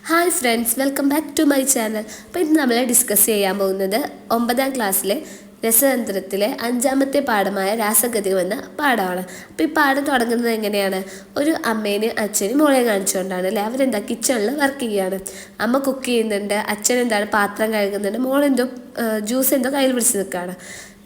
Hi friends, welcome back to my channel. അപ്പോൾ ഇന്ന് നമ്മൾ ഡിസ്കസ് ചെയ്യാൻ പോകുന്നത് 9ാം ക്ലാസ്സിലെ രസതന്ത്രത്തിലെ 5ാമത്തെ പാഠമായ രാസഗതികം എന്ന പാഠമാണ്. അപ്പോൾ ഈ പാഠം തുടങ്ങുന്നത് എങ്ങനെയാണ്? ഒരു അമ്മേനെയും അച്ഛനും മോളെ കാണിച്ചുകൊണ്ടാണ് അല്ലേ. അവരെന്താ കിച്ചണിൽ വർക്ക് ചെയ്യുകയാണ്. അമ്മ കുക്ക് ചെയ്യുന്നുണ്ട്, അച്ഛൻ എന്താണ് പാത്രം കഴുകുന്നുണ്ട്, മോളെന്തോ ജ്യൂസ് എന്തോ കയ്യിൽ പിടിച്ച് നിൽക്കുകയാണ്.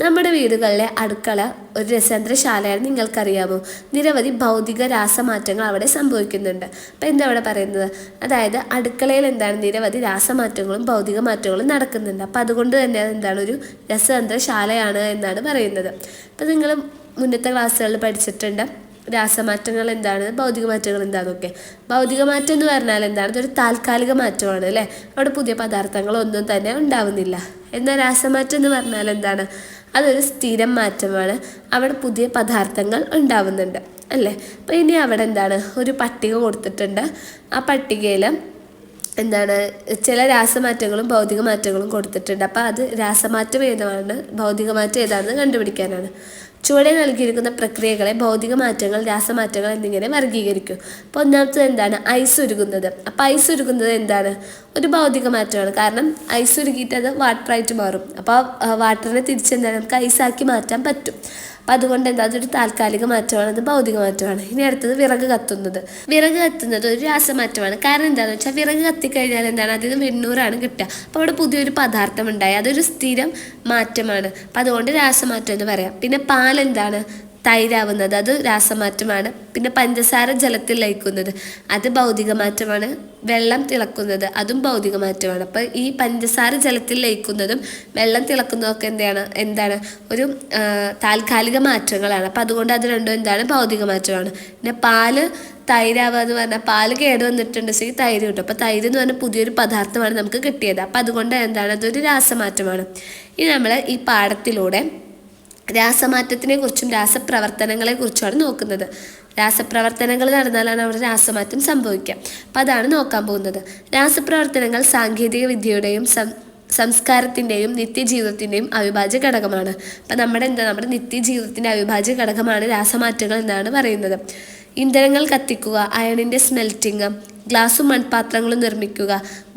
നമ്മുടെ വീടുകളിലെ അടുക്കള ഒരു രസതന്ത്രശാലയാണ്. നിങ്ങൾക്കറിയാമോ? നിരവധി ഭൗതിക രാസമാറ്റങ്ങൾ അവിടെ സംഭവിക്കുന്നുണ്ട്. അപ്പം എന്താ അവിടെ പറയുന്നത്? അതായത് അടുക്കളയിൽ എന്താണ് നിരവധി രാസമാറ്റങ്ങളും ഭൗതിക മാറ്റങ്ങളും നടക്കുന്നുണ്ട്. അപ്പം അതുകൊണ്ട് തന്നെ എന്താണ് ഒരു രസതന്ത്രശാലയാണ് എന്നാണ് പറയുന്നത്. അപ്പം നിങ്ങൾ മുന്നത്തെ ക്ലാസ്സുകളിൽ പഠിച്ചിട്ടുണ്ട് രാസമാറ്റങ്ങൾ എന്താണ്, ഭൗതിക മാറ്റങ്ങൾ എന്താണെന്നൊക്കെ. ഭൗതിക മാറ്റം എന്ന് പറഞ്ഞാൽ എന്താണ്? ഇതൊരു താൽക്കാലിക മാറ്റമാണ് അല്ലേ. അവിടെ പുതിയ പദാർത്ഥങ്ങളൊന്നും തന്നെ ഉണ്ടാവുന്നില്ല. എന്നാൽ രാസമാറ്റം എന്ന് പറഞ്ഞാൽ എന്താണ്? അതൊരു സ്ഥിരം മാറ്റമാണ്. അവിടെ പുതിയ പദാർത്ഥങ്ങൾ ഉണ്ടാവുന്നുണ്ട് അല്ലേ. അപ്പോൾ ഇനി അവിടെ എന്താണ് ഒരു പട്ടിക കൊടുത്തിട്ടുണ്ട്. ആ പട്ടികയിൽ എന്താണ് ചില രാസമാറ്റങ്ങളും ഭൗതിക മാറ്റങ്ങളും കൊടുത്തിട്ടുണ്ട്. അപ്പോൾ അത് രാസമാറ്റം ഏതാണ് ഭൗതിക മാറ്റം ഏതാണെന്ന് കണ്ടുപിടിക്കാനാണ്. ചുവടെ നൽകിയിരിക്കുന്ന പ്രക്രിയകളെ ഭൗതിക മാറ്റങ്ങൾ, രാസമാറ്റങ്ങൾ എന്നിങ്ങനെ വർഗീകരിക്കും. അപ്പോൾ ഒന്നാമത്തത് എന്താണ്? ഐസ് ഉരുകുന്നത്. അപ്പോൾ ഐസ് ഉരുകുന്നത് എന്താണ്? ഒരു ഭൗതിക മാറ്റമാണ്. കാരണം ഐസ് ഉരുകിയിട്ട് അത് വാട്ടറായിട്ട് മാറും. അപ്പോൾ ആ വാട്ടറിനെ തിരിച്ചെന്താണ് നമുക്ക് ഐസാക്കി മാറ്റാൻ പറ്റും. അപ്പം അതുകൊണ്ട് എന്താ അതൊരു താൽക്കാലിക മാറ്റമാണ്, അത് ഭൗതിക മാറ്റമാണ്. ഇനി അടുത്തത് വിറക് കത്തുന്നത്. വിറക് കത്തുന്നത് ഒരു രാസമാറ്റമാണ്. കാരണം എന്താണെന്ന് വെച്ചാൽ വിറക് കത്തിക്കഴിഞ്ഞാൽ എന്താണ് അതിന് വെണ്ണൂറാണ് കിട്ടുക. അപ്പോൾ അവിടെ പുതിയൊരു പദാർത്ഥം ഉണ്ടായി, അതൊരു സ്ഥിരം മാറ്റമാണ്. അപ്പം അതുകൊണ്ട് രാസമാറ്റം എന്ന് പറയാം. പിന്നെ പാലെന്താണ്? തൈരാവുന്നത്, അത് രാസമാറ്റമാണ്. പിന്നെ പഞ്ചസാര ജലത്തിൽ ലയിക്കുന്നത്, അത് ഭൗതിക മാറ്റമാണ്. വെള്ളം തിളക്കുന്നത്, അതും ഭൗതിക മാറ്റമാണ്. അപ്പോൾ ഈ പഞ്ചസാര ജലത്തിൽ ലയിക്കുന്നതും വെള്ളം തിളക്കുന്നതൊക്കെ എന്താണ് ഒരു താൽക്കാലിക മാറ്റങ്ങളാണ്. അപ്പോൾ അതുകൊണ്ട് അത് രണ്ടും എന്താണ് ഭൗതിക മാറ്റമാണ്. പിന്നെ പാല് തൈരാവുക എന്ന് പറഞ്ഞാൽ പാല് കേട് വന്നിട്ടുണ്ടെങ്കിൽ തൈര് കിട്ടും. അപ്പോൾ തൈര് എന്ന് പറഞ്ഞാൽ പുതിയൊരു പദാർത്ഥമാണ് നമുക്ക് കിട്ടിയത്. അപ്പോൾ അതുകൊണ്ട് എന്താണ് അതൊരു രാസമാറ്റമാണ്. ഇനി നമ്മൾ ഈ പാഠത്തിലൂടെ രാസമാറ്റത്തിനെ കുറിച്ചും രാസപ്രവർത്തനങ്ങളെ കുറിച്ചുമാണ് നോക്കുന്നത്. രാസപ്രവർത്തനങ്ങൾ നടന്നാലാണ് അവിടെ രാസമാറ്റം സംഭവിക്കുക. അപ്പം അതാണ് നോക്കാൻ പോകുന്നത്. രാസപ്രവർത്തനങ്ങൾ സാങ്കേതിക വിദ്യയുടെയും സംസ്കാരത്തിൻ്റെയും നിത്യജീവിതത്തിൻ്റെയും അവിഭാജ്യ ഘടകമാണ്. അപ്പം നമ്മുടെ നിത്യജീവിതത്തിൻ്റെ അവിഭാജ്യ ഘടകമാണ് രാസമാറ്റങ്ങൾ എന്നാണ് പറയുന്നത്. ഇന്ധനങ്ങൾ കത്തിക്കുക, അയണിൻ്റെ സ്മെൽറ്റിങ്, ഗ്ലാസും മൺപാത്രങ്ങളും നിർമ്മിക്കുക,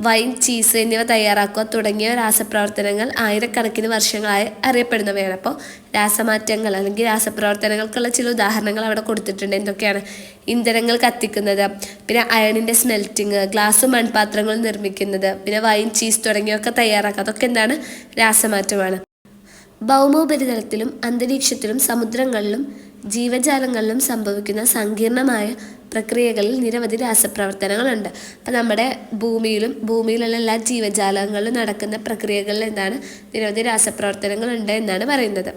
വൈൻ, ചീസ് എന്നിവ തയ്യാറാക്കുക തുടങ്ങിയ രാസപ്രവർത്തനങ്ങൾ ആയിരക്കണക്കിന് വർഷങ്ങളായി അറിയപ്പെടുന്നവയാണ്. അപ്പോൾ രാസമാറ്റങ്ങൾ അല്ലെങ്കിൽ രാസപ്രവർത്തനങ്ങൾക്കുള്ള ചില ഉദാഹരണങ്ങൾ അവിടെ കൊടുത്തിട്ടുണ്ട്. എന്തൊക്കെയാണ്? ഇന്ധനങ്ങൾ കത്തിക്കുന്നത്, പിന്നെ അയണിൻ്റെ സ്മെൽറ്റിങ്, ഗ്ലാസും മൺപാത്രങ്ങളും നിർമ്മിക്കുന്നത്, പിന്നെ വൈൻ, ചീസ് തുടങ്ങിയവയൊക്കെ തയ്യാറാക്കുക. അതൊക്കെ എന്താണ്? രാസമാറ്റമാണ്. ഭൗമോപരിതലത്തിലും അന്തരീക്ഷത്തിലും സമുദ്രങ്ങളിലും ജീവജാലങ്ങളിലും സംഭവിക്കുന്ന സങ്കീർണമായ പ്രക്രിയകളിൽ നിരവധി രാസപ്രവർത്തനങ്ങളുണ്ട്. അപ്പം നമ്മുടെ ഭൂമിയിലുള്ള എല്ലാ ജീവജാലങ്ങളിലും നടക്കുന്ന പ്രക്രിയകളിൽ എന്താണ് നിരവധി രാസപ്രവർത്തനങ്ങളുണ്ട് എന്നാണ് പറയുന്നത്.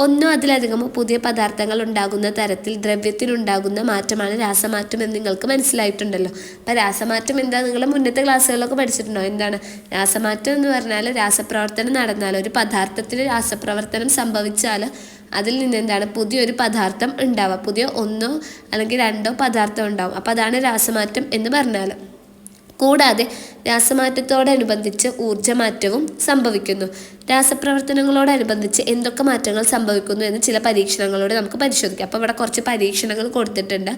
ഒന്നോ അതിലധികമോ പുതിയ പദാർത്ഥങ്ങൾ ഉണ്ടാകുന്ന തരത്തിൽ ദ്രവ്യത്തിനുണ്ടാകുന്ന മാറ്റമാണ് രാസമാറ്റം എന്ന് നിങ്ങൾക്ക് മനസ്സിലായിട്ടുണ്ടല്ലോ. അപ്പം രാസമാറ്റം എന്താ? നിങ്ങൾ മുന്നത്തെ ക്ലാസ്സുകളിലൊക്കെ പഠിച്ചിട്ടുണ്ടോ? എന്താണ് രാസമാറ്റം എന്ന് പറഞ്ഞാൽ? രാസപ്രവർത്തനം നടന്നാൽ, ഒരു പദാർത്ഥത്തിന് രാസപ്രവർത്തനം സംഭവിച്ചാൽ അതിൽ നിന്ന് എന്താണ് പുതിയൊരു പദാർത്ഥം ഉണ്ടാവുക. പുതിയ ഒന്നോ അല്ലെങ്കിൽ രണ്ടോ പദാർത്ഥം ഉണ്ടാവും. അപ്പോൾ അതാണ് രാസമാറ്റം എന്ന് പറഞ്ഞാൽ. കൂടാതെ രാസമാറ്റത്തോടനുബന്ധിച്ച് ഊർജ്ജമാറ്റവും സംഭവിക്കുന്നു. രാസപ്രവർത്തനങ്ങളോടനുബന്ധിച്ച് എന്തൊക്കെ മാറ്റങ്ങൾ സംഭവിക്കുന്നു എന്ന് ചില പരീക്ഷണങ്ങളിലൂടെ നമുക്ക് പരിശോധിക്കാം. അപ്പോൾ ഇവിടെ കുറച്ച് പരീക്ഷണങ്ങൾ കൊടുത്തിട്ടുണ്ട്.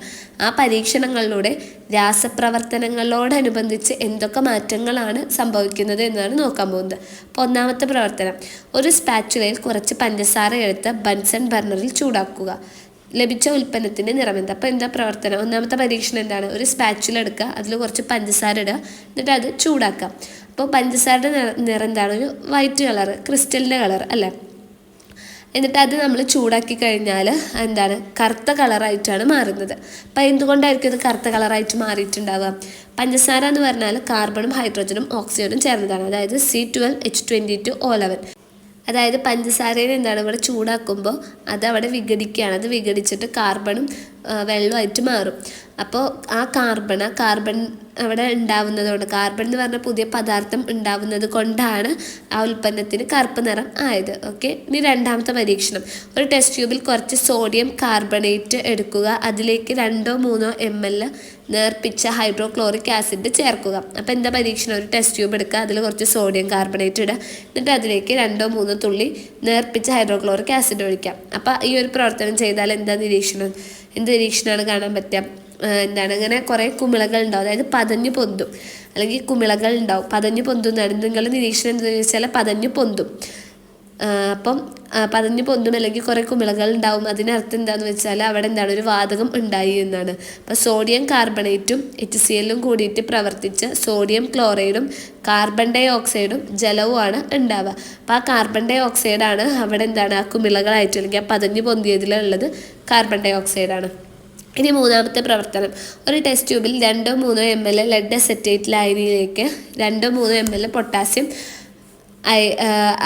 ആ പരീക്ഷണങ്ങളിലൂടെ രാസപ്രവർത്തനങ്ങളോടനുബന്ധിച്ച് എന്തൊക്കെ മാറ്റങ്ങളാണ് സംഭവിക്കുന്നത് എന്നാണ് നോക്കാൻ പോകുന്നത്. അപ്പോൾ ഒന്നാമത്തെ പ്രവർത്തനം, ഒരു സ്പാച്ചുലയിൽ കുറച്ച് പഞ്ചസാര എടുത്ത് ബൻസൺ ബർണറിൽ ചൂടാക്കുക. ലഭിച്ച ഉൽപ്പന്നത്തിൻ്റെ നിറമെന്താ? അപ്പോൾ എന്താ പ്രവർത്തനം? ഒന്നാമത്തെ പരീക്ഷണം എന്താണ്? ഒരു സ്പാച്ചുല എടുക്കുക, അതിൽ കുറച്ച് പഞ്ചസാര ഇടുക, എന്നിട്ട് അത് ചൂടാക്കാം. അപ്പോൾ പഞ്ചസാരയുടെ നിറം എന്താണ്? ഒരു വൈറ്റ് കളർ, ക്രിസ്റ്റലിൻ്റെ കളർ അല്ലേ. എന്നിട്ട് അത് നമ്മൾ ചൂടാക്കി കഴിഞ്ഞാൽ എന്താണ് കറുത്ത കളറായിട്ടാണ് മാറുന്നത്. അപ്പോൾ എന്തുകൊണ്ടായിരിക്കും ഇത് കറുത്ത കളറായിട്ട് മാറിയിട്ടുണ്ടാവുക? പഞ്ചസാര എന്ന് പറഞ്ഞാൽ കാർബണും ഹൈഡ്രജനും ഓക്സിജനും ചേർന്നതാണ്. അതായത് C12H22O11. അതായത് പഞ്ചസാരയിൽ എന്താണ് ഇവിടെ ചൂടാക്കുമ്പോൾ അത് അവിടെ വിഘടിക്കുകയാണ്. അത് വിഘടിച്ചിട്ട് കാർബണും വെള്ളമായിട്ട് മാറും. അപ്പോൾ ആ കാർബൺ അവിടെ ഉണ്ടാവുന്നതുകൊണ്ട്, കാർബൺ എന്ന് പറഞ്ഞ പുതിയ പദാർത്ഥം ഉണ്ടാവുന്നത് കൊണ്ടാണ് ആ ഉൽപ്പന്നത്തിന് കറുപ്പ് നിറം ആയത്. ഓക്കെ. ഇനി രണ്ടാമത്തെ പരീക്ഷണം, ഒരു ടെസ്റ്റ് ട്യൂബിൽ കുറച്ച് സോഡിയം കാർബണേറ്റ് എടുക്കുക. അതിലേക്ക് 2-3 ml നേർപ്പിച്ച ഹൈഡ്രോക്ലോറിക് ആസിഡ് ചേർക്കുക. അപ്പോൾ എന്താ പരീക്ഷണം? ഒരു ടെസ്റ്റ് ട്യൂബ് എടുക്കുക, അതിൽ കുറച്ച് സോഡിയം കാർബണേറ്റ് ഇടുക, എന്നിട്ട് അതിലേക്ക് 2-3 തുള്ളി നേർപ്പിച്ച ഹൈഡ്രോക്ലോറിക് ആസിഡ് ഒഴിക്കാം. അപ്പോൾ ഈ ഒരു പ്രവർത്തനം ചെയ്താൽ എന്ത് നിരീക്ഷണമാണ് കാണാൻ പറ്റുക? എന്താണ് ഇങ്ങനെ കുറേ കുമിളകൾ ഉണ്ടാവും, അതായത് പതഞ്ഞു പൊന്തും. അല്ലെങ്കിൽ കുമിളകൾ ഉണ്ടാവും. പതഞ്ഞു പൊന്തുന്നതാണ്. നിങ്ങളുടെ നിരീക്ഷണം എന്താണെന്ന് വെച്ചാൽ പതഞ്ഞു പൊന്തും. അപ്പം പതഞ്ഞു പൊന്തും അല്ലെങ്കിൽ കുറേ കുമിളകൾ ഉണ്ടാവും. അതിനർത്ഥം എന്താണെന്ന് വെച്ചാൽ അവിടെ എന്താണ് ഒരു വാതകം ഉണ്ടായി എന്നാണ്. അപ്പോൾ സോഡിയം കാർബണേറ്റും HCl കൂടിയിട്ട് പ്രവർത്തിച്ച് സോഡിയം ക്ലോറൈഡും കാർബൺ ഡൈ ഓക്സൈഡും ജലവുമാണ് ഉണ്ടാവുക. അപ്പോൾ ആ കാർബൺ ഡൈ ഓക്സൈഡാണ് അവിടെ എന്താണ് ആ കുമിളകളായിട്ട് അല്ലെങ്കിൽ ആ പതഞ്ഞു പൊന്തിയതിലുള്ളത് കാർബൺ ഡൈ ഓക്സൈഡാണ്. ഇനി മൂന്നാമത്തെ പ്രവർത്തനം, ഒരു ടെസ്റ്റ് ട്യൂബിൽ 2-3 ml ലെഡ് അസറ്റേറ്റ് ലായനിയിലേക്ക് 2-3 ml പൊട്ടാസ്യം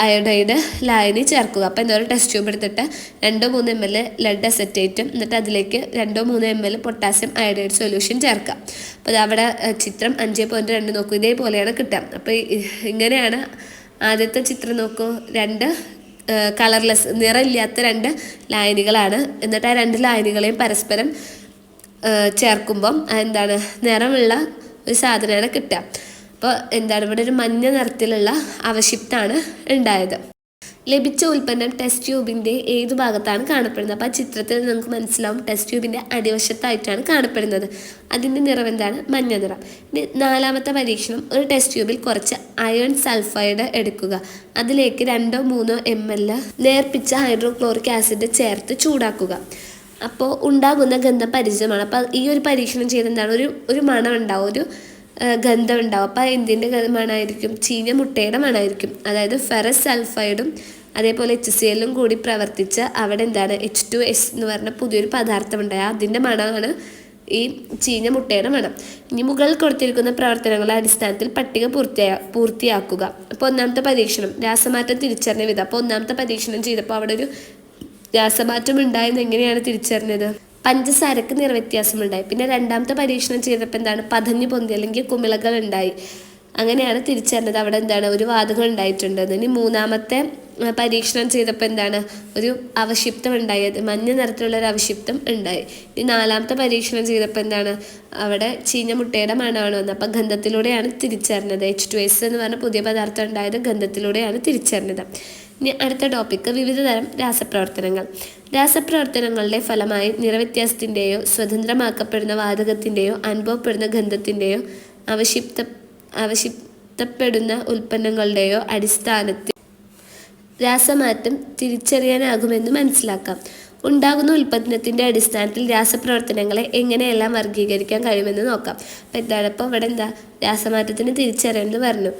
അയോഡൈഡ് ലായനി ചേർക്കുക. അപ്പോൾ എന്താ ഒരു ടെസ്റ്റ് ട്യൂബ് എടുത്തിട്ട് 2-3 ml ലെഡ് അസറ്റേറ്റും എന്നിട്ട് അതിലേക്ക് 2-3 ml പൊട്ടാസ്യം അയോഡൈഡ് സൊല്യൂഷൻ ചേർക്കുക. അപ്പോൾ അവിടെ ചിത്രം 5.2 നോക്കൂ, ഇതേപോലെയാണ് കിട്ടുക. അപ്പോൾ ഇങ്ങനെയാണ് ആദ്യത്തെ ചിത്രം നോക്കൂ. 2 കളർലെസ് നിറമില്ലാത്ത 2 ലായനികളാണ്. എന്നിട്ട് ആ 2 ലായനികളെയും പരസ്പരം ചേർക്കുമ്പം എന്താണ് നിറമുള്ള ഒരു സാധനമാണ് കിട്ടുക. അപ്പോൾ എന്താണ് ഇവിടെ ഒരു മഞ്ഞ നിറത്തിലുള്ള അവശിഷ്ടാണ് ഉണ്ടായത്. ലഭിച്ച ഉൽപ്പന്നം ടെസ്റ്റ് ട്യൂബിൻ്റെ ഏത് ഭാഗത്താണ് കാണപ്പെടുന്നത്? അപ്പോൾ ആ ചിത്രത്തിൽ നമുക്ക് മനസ്സിലാവും ടെസ്റ്റ് ട്യൂബിൻ്റെ അടിവശത്തായിട്ടാണ് കാണപ്പെടുന്നത്. അതിൻ്റെ നിറം എന്താണ്? മഞ്ഞ നിറം. ഇനി നാലാമത്തെ പരീക്ഷണം, ഒരു ടെസ്റ്റ് ട്യൂബിൽ കുറച്ച് അയൺ സൾഫൈഡ് എടുക്കുക. അതിലേക്ക് 2-3 ml നേർപ്പിച്ച ഹൈഡ്രോക്ലോറിക് ആസിഡ് ചേർത്ത് ചൂടാക്കുക. അപ്പോൾ ഉണ്ടാകുന്ന ഗന്ധം പരിചിതമാണ്. അപ്പോൾ ഈ ഒരു പരീക്ഷണം ചെയ്ത് എന്താണ് ഒരു മണം ഉണ്ടാവും, ഒരു ഗന്ധം ഉണ്ടാവും. അപ്പോൾ എന്തിൻ്റെ മണമായിരിക്കും? ചീഞ്ഞ മുട്ടയുടെ മണമായിരിക്കും. അതായത് ഫെറസ് സൾഫൈഡും അതേപോലെ HCl കൂടി പ്രവർത്തിച്ച് അവിടെ എന്താണ് H2S എന്ന് പറഞ്ഞ പുതിയൊരു പദാർത്ഥം ഉണ്ടായി. അതിൻ്റെ മണമാണ് ഈ ചീഞ്ഞ മുട്ടയുടെ മണം. ഇനി മുകളിൽ കൊടുത്തിരിക്കുന്ന പ്രവർത്തനങ്ങളുടെ അടിസ്ഥാനത്തിൽ പട്ടിക പൂർത്തിയാക്കുക. അപ്പോൾ ഒന്നാമത്തെ പരീക്ഷണം രാസമാറ്റം തിരിച്ചറിഞ്ഞ വിധം. അപ്പോൾ ഒന്നാമത്തെ പരീക്ഷണം ചെയ്തപ്പോൾ അവിടെ ഒരു രാസമാറ്റം ഉണ്ടായെന്ന് എങ്ങനെയാണ് തിരിച്ചറിഞ്ഞത്? പഞ്ചസാരക്ക് നിറവ്യത്യാസമുണ്ടായി. പിന്നെ രണ്ടാമത്തെ പരീക്ഷണം ചെയ്തപ്പോൾ എന്താണ് പതഞ്ഞു പൊന്തി അല്ലെങ്കിൽ കുമിളകൾ ഉണ്ടായി. അങ്ങനെയാണ് തിരിച്ചറിഞ്ഞത് അവിടെ എന്താണ് ഒരു വാതകം ഉണ്ടായിട്ടുണ്ടെന്ന്. ഇനി മൂന്നാമത്തെ പരീക്ഷണം ചെയ്തപ്പോൾ എന്താണ് ഒരു അവശിപ്തം ഉണ്ടായത്, മഞ്ഞ നിറത്തിലുള്ള ഒരു അവശിപ്തം ഉണ്ടായി. ഇനി നാലാമത്തെ പരീക്ഷണം ചെയ്തപ്പോൾ എന്താണ് അവിടെ ചീഞ്ഞ മുട്ടയുടെ മണമാണ് വന്നത്. അപ്പം ഗന്ധത്തിലൂടെയാണ് തിരിച്ചറിഞ്ഞത്. H2S എന്ന് പറഞ്ഞ പുതിയ പദാർത്ഥം ഉണ്ടായത് ഗന്ധത്തിലൂടെയാണ് തിരിച്ചറിഞ്ഞത്. ഇനി അടുത്ത ടോപ്പിക്ക് വിവിധ തരം രാസപ്രവർത്തനങ്ങൾ. രാസപ്രവർത്തനങ്ങളുടെ ഫലമായി നിറവ്യത്യാസത്തിൻ്റെയോ സ്വതന്ത്രമാക്കപ്പെടുന്ന വാതകത്തിൻ്റെയോ അനുഭവപ്പെടുന്ന ഗന്ധത്തിൻ്റെയോ അവശിപ്തപ്പെടുന്ന ഉൽപ്പന്നങ്ങളുടെയോ അടിസ്ഥാനത്തിൽ രാസമാറ്റം തിരിച്ചറിയാനാകുമെന്ന് മനസ്സിലാക്കാം. ഉണ്ടാകുന്ന ഉൽപ്പന്നത്തിൻ്റെ അടിസ്ഥാനത്തിൽ രാസപ്രവർത്തനങ്ങളെ എങ്ങനെയെല്ലാം വർഗീകരിക്കാൻ കഴിയുമെന്ന് നോക്കാം. അപ്പോൾ എന്താണ് ഇപ്പോൾ ഇവിടെ രാസമാറ്റത്തിന് തിരിച്ചറിയാമെന്ന് പറഞ്ഞു.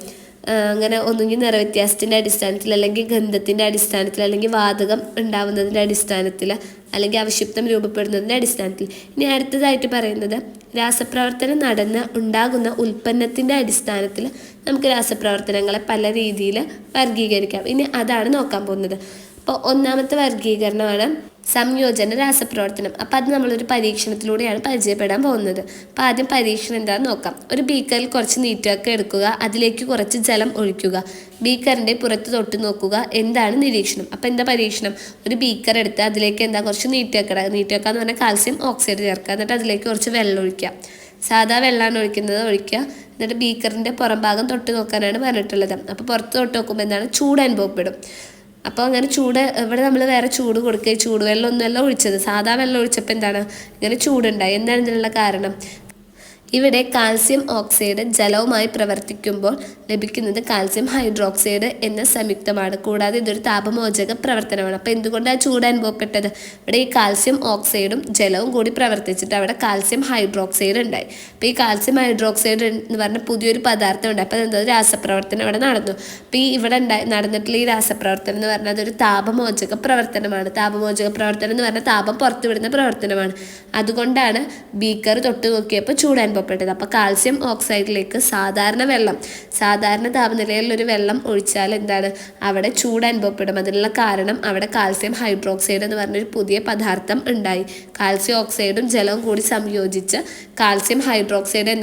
അങ്ങനെ ഒന്നുകിൽ നിറവ്യത്യാസത്തിൻ്റെ അടിസ്ഥാനത്തിൽ അല്ലെങ്കിൽ ഗന്ധത്തിൻ്റെ അടിസ്ഥാനത്തിൽ അല്ലെങ്കിൽ വാതകം ഉണ്ടാവുന്നതിൻ്റെ അടിസ്ഥാനത്തിൽ അല്ലെങ്കിൽ അവശിപ്തം രൂപപ്പെടുന്നതിൻ്റെ അടിസ്ഥാനത്തിൽ. ഇനി അടുത്തതായിട്ട് പറയുന്നത് രാസപ്രവർത്തനം നടന്ന് ഉണ്ടാകുന്ന ഉൽപ്പന്നത്തിൻ്റെ അടിസ്ഥാനത്തിൽ നമുക്ക് രാസപ്രവർത്തനങ്ങളെ പല രീതിയിൽ വർഗീകരിക്കാം. ഇനി അതാണ് നോക്കാൻ പോകുന്നത്. അപ്പോൾ ഒന്നാമത്തെ വർഗീകരണമാണ് സംയോജന രാസപ്രവർത്തനം. അപ്പോൾ അത് നമ്മളൊരു പരീക്ഷണത്തിലൂടെയാണ് പരിചയപ്പെടാൻ പോകുന്നത്. അപ്പോൾ ആദ്യം പരീക്ഷണം എന്താണെന്ന് നോക്കാം. ഒരു ബീക്കറിൽ കുറച്ച് നീറ്റൊക്കെ എടുക്കുക, അതിലേക്ക് കുറച്ച് ജലം ഒഴിക്കുക, ബീക്കറിൻ്റെ പുറത്ത് തൊട്ട് നോക്കുക, എന്താണ് നിരീക്ഷണം. അപ്പോൾ എന്താ പരീക്ഷണം? ഒരു ബീക്കർ എടുത്ത് അതിലേക്ക് കുറച്ച് നീറ്റൊക്കെ എന്ന് പറഞ്ഞാൽ കാൽസ്യം ഓക്സൈഡ് ചേർക്കുക, എന്നിട്ട് അതിലേക്ക് കുറച്ച് വെള്ളം ഒഴിക്കുക. സാധാ വെള്ളമാണ് ഒഴിക്കുക. എന്നിട്ട് ബീക്കറിൻ്റെ പുറം ഭാഗം തൊട്ട് നോക്കാനാണ് പറഞ്ഞിട്ടുള്ളത്. അപ്പോൾ പുറത്ത് തൊട്ട് നോക്കുമ്പോൾ ചൂട് അനുഭവപ്പെടും. അപ്പോൾ അങ്ങനെ ഇവിടെ നമ്മൾ വേറെ ചൂട് കൊടുക്കുക, ചൂടുവെള്ളം ഒന്നുമല്ല ഒഴിച്ചത്, സാധാ വെള്ളം ഒഴിച്ചപ്പോൾ ഇങ്ങനെ ചൂടുണ്ടായി. എന്താണ് ഇതിനുള്ള കാരണം? ഇവിടെ കാൽസ്യം ഓക്സൈഡ് ജലവുമായി പ്രവർത്തിക്കുമ്പോൾ ലഭിക്കുന്നത് കാൽസ്യം ഹൈഡ്രോക്സൈഡ് എന്ന സംയുക്തമാണ്. കൂടാതെ ഇതൊരു താപമോചക പ്രവർത്തനമാണ്. അപ്പോൾ എന്തുകൊണ്ടാണ് ചൂട് അനുഭവപ്പെട്ടത്? ഇവിടെ ഈ കാൽസ്യം ഓക്സൈഡും ജലവും കൂടി പ്രവർത്തിച്ചിട്ട് അവിടെ കാൽസ്യം ഹൈഡ്രോക്സൈഡ് ഉണ്ടായി. അപ്പോൾ ഈ കാൽസ്യം ഹൈഡ്രോക്സൈഡ് എന്ന് പറഞ്ഞ പുതിയൊരു പദാർത്ഥം ഉണ്ടായി. അപ്പോൾ എന്തോ രാസപ്രവർത്തനം ഇവിടെ നടന്നു. അപ്പോൾ ഇവിടെ നടന്നിട്ടുള്ള ഈ രാസപ്രവർത്തനം എന്ന് പറഞ്ഞാൽ അതൊരു താപമോചക പ്രവർത്തനമാണ്. താപമോചക പ്രവർത്തനം എന്ന് പറഞ്ഞാൽ താപം പുറത്തുവിടുന്ന പ്രവർത്തനമാണ്. അതുകൊണ്ടാണ് ബീക്കർ തൊട്ട് നോക്കിയപ്പോൾ ചൂട് അനുഭവപ്പെട്ടത്. അപ്പോൾ കാൽസ്യം ഓക്സൈഡിലേക്ക് സാധാരണ താപനിലയിലൊരു വെള്ളം ഒഴിച്ചാൽ അവിടെ ചൂട് അനുഭവപ്പെടും. അതിനുള്ള കാരണം അവിടെ കാൽസ്യം ഹൈഡ്രോക്സൈഡ് എന്ന് പറഞ്ഞൊരു പുതിയ പദാർത്ഥം ഉണ്ടായി. കാൽസ്യം ഓക്സൈഡും ജലവും കൂടി സംയോജിച്ച് കാൽസ്യം ഹൈഡ്രോക്സൈഡ്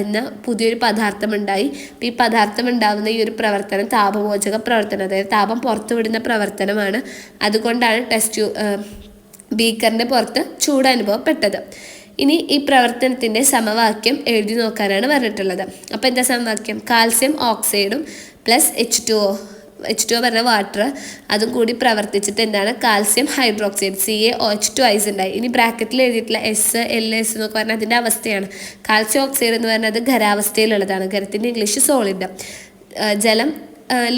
എന്ന പുതിയൊരു പദാർത്ഥം ഉണ്ടായി. ഈ പദാർത്ഥം ഉണ്ടാകുന്ന ഈ ഒരു പ്രവർത്തനം താപമോചക പ്രവർത്തനം, അതായത് താപം പുറത്തുവിടുന്ന പ്രവർത്തനമാണ്. അതുകൊണ്ടാണ് ബീക്കറിൻ്റെ പുറത്ത് ചൂട് അനുഭവപ്പെട്ടത്. ഇനി ഈ പ്രവർത്തനത്തിൻ്റെ സമവാക്യം എഴുതി നോക്കാനാണ് പറഞ്ഞിട്ടുള്ളത്. അപ്പോൾ എന്താ സമവാക്യം? കാൽസ്യം ഓക്സൈഡും പ്ലസ് H2O H2O പറഞ്ഞ വാട്ടർ, അതും കൂടി പ്രവർത്തിച്ചിട്ട് എന്താണ് കാൽസ്യം ഹൈഡ്രോക്സൈഡ് CaOH2 ഉണ്ടായി. ഇനി ബ്രാക്കറ്റിൽ എഴുതിയിട്ടുള്ള SLS എന്നൊക്കെ പറഞ്ഞാൽ അതിൻ്റെ അവസ്ഥയാണ്. കാൽസ്യം ഓക്സൈഡ് എന്ന് പറഞ്ഞാൽ അത് ഖരാവസ്ഥയിലുള്ളതാണ്. ഖരത്തിൻ്റെ ഇംഗ്ലീഷ് സോളിഡ്. ജലം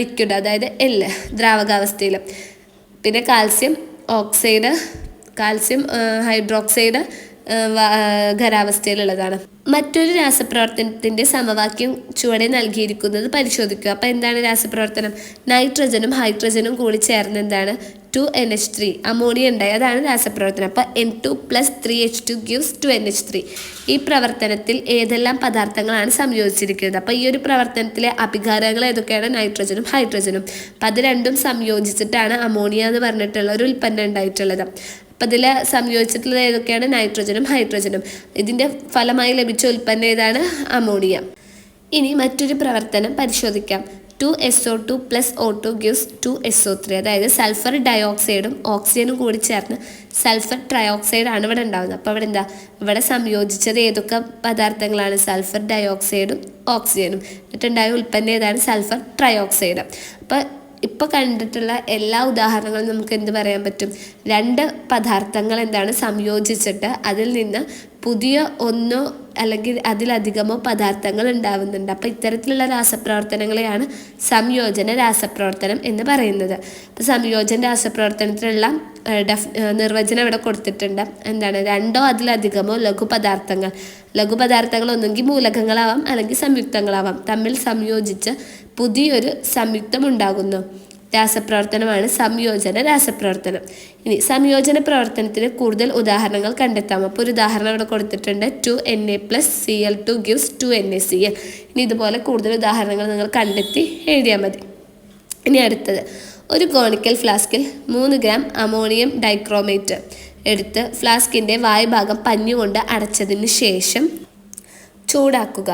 ലിക്വിഡ്, അതായത് ദ്രാവകാവസ്ഥയിൽ. പിന്നെ കാൽസ്യം ഓക്സൈഡ്, കാൽസ്യം ഹൈഡ്രോക്സൈഡ് ഖരാവസ്ഥയിലുള്ളതാണ്. മറ്റൊരു രാസപ്രവർത്തനത്തിൻ്റെ സമവാക്യം ചുവടെ നൽകിയിരിക്കുന്നത് പരിശോധിക്കുക. അപ്പോൾ എന്താണ് രാസപ്രവർത്തനം? നൈട്രജനും ഹൈഡ്രജനും കൂടി ചേർന്ന് എന്താണ് 2NH3 അമോണിയ ഉണ്ടായി. അതാണ് രാസപ്രവർത്തനം. അപ്പോൾ N2 + 3H2 gives 2NH3. ഈ പ്രവർത്തനത്തിൽ ഏതെല്ലാം പദാർത്ഥങ്ങളാണ് സംയോജിച്ചിരിക്കുന്നത്? അപ്പോൾ ഈ ഒരു പ്രവർത്തനത്തിലെ അഭികാരങ്ങൾ ഏതൊക്കെയാണ്? നൈട്രജനും ഹൈഡ്രജനും. അപ്പോൾ അത് രണ്ടും സംയോജിച്ചിട്ടാണ് അമോണിയ എന്ന് പറഞ്ഞിട്ടുള്ള ഒരു ഉൽപ്പന്നം ഉണ്ടായിട്ടുള്ളത്. അപ്പോൾ ഇതിൽ സംയോജിച്ചിട്ടുള്ളത് ഏതൊക്കെയാണ്? നൈട്രജനും ഹൈഡ്രജനും. ഇതിൻ്റെ ഫലമായി ലഭിച്ച ഉൽപ്പന്നം ഏതാണ്? അമോണിയ. ഇനി മറ്റൊരു പ്രവർത്തനം പരിശോധിക്കാം. 2SO2 + O2 gives 2SO3. അതായത് സൾഫർ ഡയോക്സൈഡും ഓക്സിജനും കൂടി ചേർന്ന് സൾഫർ ട്രയോക്സൈഡ് ആണ് ഇവിടെ ഉണ്ടാകുന്നത്. അപ്പോൾ ഇവിടെ സംയോജിച്ചത് ഏതൊക്കെ പദാർത്ഥങ്ങളാണ്? സൾഫർ ഡയോക്സൈഡും ഓക്സിജനും. എന്നിട്ടുണ്ടായ ഉൽപ്പന്നം ഏതാണ്? Sulphur trioxide. അപ്പോൾ ഇപ്പോൾ കണ്ടിട്ടുള്ള എല്ലാ ഉദാഹരണങ്ങളും നമുക്ക് എന്ത് പറയാൻ പറ്റും? രണ്ട് പദാർത്ഥങ്ങൾ സംയോജിച്ചിട്ട് അതിൽ നിന്ന് പുതിയ ഒന്നോ അല്ലെങ്കിൽ അതിലധികമോ പദാർത്ഥങ്ങൾ ഉണ്ടാവുന്നുണ്ട്. അപ്പോൾ ഇത്തരത്തിലുള്ള രാസപ്രവർത്തനങ്ങളെയാണ് സംയോജന രാസപ്രവർത്തനം എന്ന് പറയുന്നത്. അപ്പോൾ സംയോജന രാസപ്രവർത്തനത്തിനുള്ള നിർവചനം ഇവിടെ കൊടുത്തിട്ടുണ്ട്. രണ്ടോ അതിലധികമോ ലഘുപദാർത്ഥങ്ങൾ ഒന്നെങ്കിൽ മൂലകങ്ങളാവാം അല്ലെങ്കിൽ സംയുക്തങ്ങളാവാം, തമ്മിൽ സംയോജിച്ച് പുതിയൊരു സംയുക്തം ഉണ്ടാകുന്നു രാസപ്രവർത്തനമാണ് സംയോജന രാസപ്രവർത്തനം. ഇനി സംയോജന പ്രവർത്തനത്തിന് കൂടുതൽ ഉദാഹരണങ്ങൾ കണ്ടെത്താം. അപ്പോൾ ഒരു ഉദാഹരണം ഇവിടെ കൊടുത്തിട്ടുണ്ട്. 2Na + Cl2 gives 2NaCl. ഇനി ഇതുപോലെ കൂടുതൽ ഉദാഹരണങ്ങൾ നിങ്ങൾ കണ്ടെത്തി എഴുതിയാൽ മതി. ഇനി അടുത്തത്, ഒരു കോണിക്കൽ ഫ്ലാസ്കിൽ 3 ഗ്രാം അമോണിയം ഡൈക്രോമേറ്റ് എടുത്ത് ഫ്ലാസ്കിൻ്റെ വായുഭാഗം പഞ്ഞുകൊണ്ട് അടച്ചതിന് ശേഷം ചൂടാക്കുക.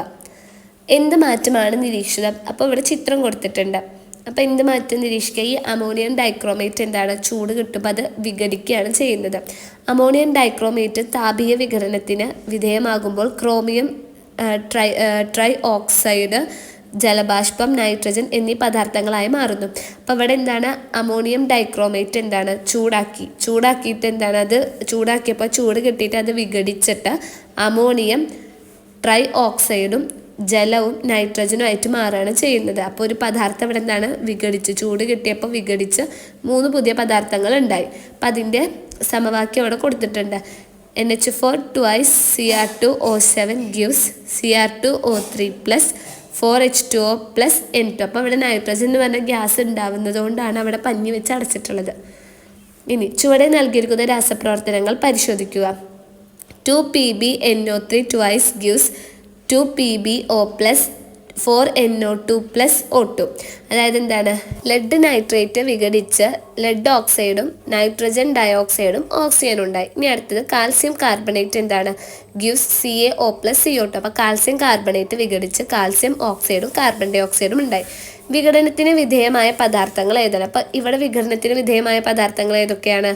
എന്ത് മാറ്റമാണ് നിരീക്ഷിതം? അപ്പോൾ ഇവിടെ ചിത്രം കൊടുത്തിട്ടുണ്ട്. അപ്പോൾ എന്ത് മാറ്റം നിരീക്ഷിക്കുക? ഈ അമോണിയം ഡൈക്രോമേറ്റ് ചൂട് കിട്ടുമ്പോൾ അത് വിഘടിക്കുകയാണ് ചെയ്യുന്നത്. അമോണിയം ഡൈക്രോമേറ്റ് താപീയ വിഘടനത്തിന് വിധേയമാകുമ്പോൾ ക്രോമിയം ട്രൈ ഓക്സൈഡ്, ജലബാഷ്പം, നൈട്രജൻ എന്നീ പദാർത്ഥങ്ങളായി മാറുന്നു. അപ്പോൾ ഇവിടെ അമോണിയം ഡൈക്രോമേറ്റ് ചൂടാക്കിയിട്ട് അത് ചൂടാക്കിയപ്പോൾ ചൂട് കിട്ടിയിട്ട് അത് വിഘടിച്ചിട്ട് അമോണിയം ട്രൈ ഓക്സൈഡും ജലവും നൈട്രജനും ആയിട്ട് മാറുകയാണ് ചെയ്യുന്നത്. അപ്പോൾ ഒരു പദാർത്ഥം ഇവിടെ വിഘടിച്ച് ചൂട് കിട്ടിയപ്പോൾ വിഘടിച്ച് 3 പുതിയ പദാർത്ഥങ്ങൾ ഉണ്ടായി. അപ്പം അതിൻ്റെ സമവാക്യം അവിടെ കൊടുത്തിട്ടുണ്ട്. NH4 twice Cr2O7 gives Cr2O3 + 4H2O + N2. അപ്പോൾ ഇവിടെ നൈട്രജൻ എന്ന് പറഞ്ഞ ഗ്യാസ് ഉണ്ടാവുന്നത് കൊണ്ടാണ് അവിടെ പഞ്ഞി വെച്ച് അടച്ചിട്ടുള്ളത്. ഇനി ചുവടെ നൽകിയിരിക്കുന്ന രാസപ്രവർത്തനങ്ങൾ പരിശോധിക്കുക. 2PbNO3 twice gives 2PbO + 4NO2 + O2. അതായത് ലെഡ് നൈട്രേറ്റ് വിഘടിച്ച് ലെഡ് ഓക്സൈഡും നൈട്രജൻ ഡയോക്സൈഡും ഓക്സിജനും ഉണ്ടായി. ഇനി അടുത്തത് calcium carbonate gives CaO + CO2. അപ്പോൾ കാൽസ്യം കാർബണേറ്റ് വിഘടിച്ച് കാൽസ്യം ഓക്സൈഡും കാർബൺ ഡൈ ഓക്സൈഡും ഉണ്ടായി. വിഘടനത്തിന് വിധേയമായ പദാർത്ഥങ്ങൾ ഏതാണ്? അപ്പോൾ ഇവിടെ വിഘടനത്തിന് വിധേയമായ പദാർത്ഥങ്ങൾ ഏതൊക്കെയാണ്?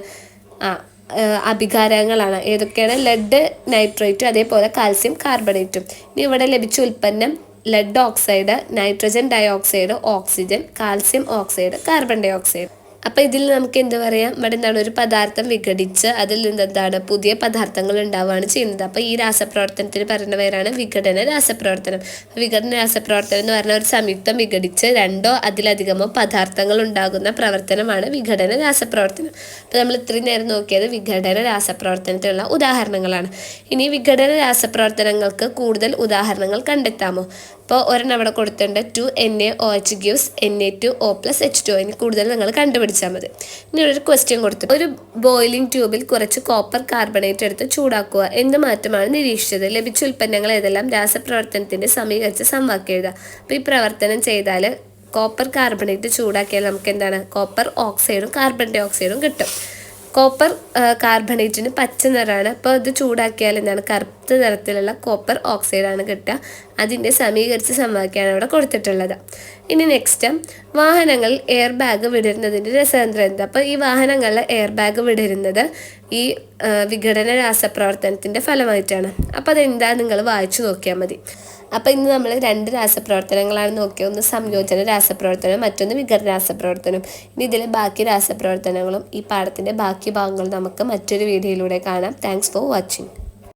അഭികാരങ്ങളാണ്. ഏതൊക്കെയാണ്? ലെഡ് നൈട്രേറ്റും അതേപോലെ കാൽസ്യം കാർബണേറ്റും. ഇനി ഇവിടെ ലഭിച്ച ഉൽപ്പന്നം lead oxide, nitrogen dioxide, oxygen, calcium oxide, carbon dioxide. അപ്പോൾ ഇതിൽ നമുക്ക് എന്ത് പറയാം? ഇവിടെ ഒരു പദാർത്ഥം വിഘടിച്ച് അതിൽ നിന്ന് പുതിയ പദാർത്ഥങ്ങൾ ഉണ്ടാവുകയാണ് ചെയ്യുന്നത്. അപ്പോൾ ഈ രാസപ്രവർത്തനത്തിന് പറയുന്ന പേരാണ് വിഘടന രാസപ്രവർത്തനം. വിഘടന രാസപ്രവർത്തനം എന്ന് പറഞ്ഞാൽ ഒരു സംയുക്തം വിഘടിച്ച് രണ്ടോ അതിലധികമോ പദാർത്ഥങ്ങൾ ഉണ്ടാകുന്ന പ്രവർത്തനമാണ് വിഘടന രാസപ്രവർത്തനം. അപ്പോൾ നമ്മൾ ഇത്രയും നേരം നോക്കിയത് വിഘടന രാസപ്രവർത്തനത്തിനുള്ള ഉദാഹരണങ്ങളാണ്. ഇനി വിഘടന രാസപ്രവർത്തനങ്ങൾക്ക് കൂടുതൽ ഉദാഹരണങ്ങൾ കണ്ടെത്താമോ? അപ്പോൾ ഒരെണ്ണം അവിടെ കൊടുത്തിട്ടുണ്ട്. 2NaOH gives Na2O + H2O. ഇനി കൂടുതൽ നിങ്ങൾ കണ്ടുപിടിച്ചാൽ മതി. ഇനി ഒരു ക്വസ്റ്റ്യൻ കൊടുത്തു. ഒരു ബോയിലിംഗ് ട്യൂബിൽ കുറച്ച് കോപ്പർ കാർബണേറ്റ് എടുത്ത് ചൂടാക്കുക. എന്ത് മാറ്റമാണ് നിരീക്ഷിച്ചത്? ലഭിച്ച ഉൽപ്പന്നങ്ങൾ ഏതെല്ലാം? രാസപ്രവർത്തനത്തിൻ്റെ സമീകരിച്ച സമവാക്യം എഴുതുക. അപ്പോൾ ഈ പ്രവർത്തനം ചെയ്താൽ കോപ്പർ കാർബണേറ്റ് ചൂടാക്കിയാൽ നമുക്ക് കോപ്പർ ഓക്സൈഡും കാർബൺ ഡൈ ഓക്സൈഡും കിട്ടും. കോപ്പർ കാർബണേറ്റിന് പച്ച നിറമാണ്. അപ്പോൾ ഇത് ചൂടാക്കിയാൽ കറുത്ത നിറത്തിലുള്ള കോപ്പർ ഓക്സൈഡാണ് കിട്ടുക. അതിൻ്റെ സമീകരിച്ച സമവാക്യമാണ് ഇവിടെ കൊടുത്തിട്ടുള്ളത്. ഇനി നെക്സ്റ്റ്, വാഹനങ്ങളിൽ എയർ ബാഗ് വിടരുന്നതിൻ്റെ രസതന്ത്രം എന്താ? അപ്പോൾ ഈ വാഹനങ്ങളിൽ എയർ ബാഗ് വിടരുന്നത് ഈ വിഘടന രാസപ്രവർത്തനത്തിൻ്റെ ഫലമായിട്ടാണ്. അപ്പോൾ അതെന്താ നിങ്ങൾ വായിച്ചു നോക്കിയാൽ മതി. അപ്പോൾ ഇന്ന് നമ്മൾ 2 രാസപ്രവർത്തനങ്ങളാണ് നോക്കിയത്. ഒന്ന് സംയോജന രാസപ്രവർത്തനം, മറ്റൊന്ന് വികര രാസപ്രവർത്തനം. ഇനി ഇതിലെ ബാക്കി രാസപ്രവർത്തനങ്ങളും ഈ പാഠത്തിൻ്റെ ബാക്കി ഭാഗങ്ങളും നമുക്ക് മറ്റൊരു വീഡിയോയിലൂടെ കാണാം. Thanks for watching.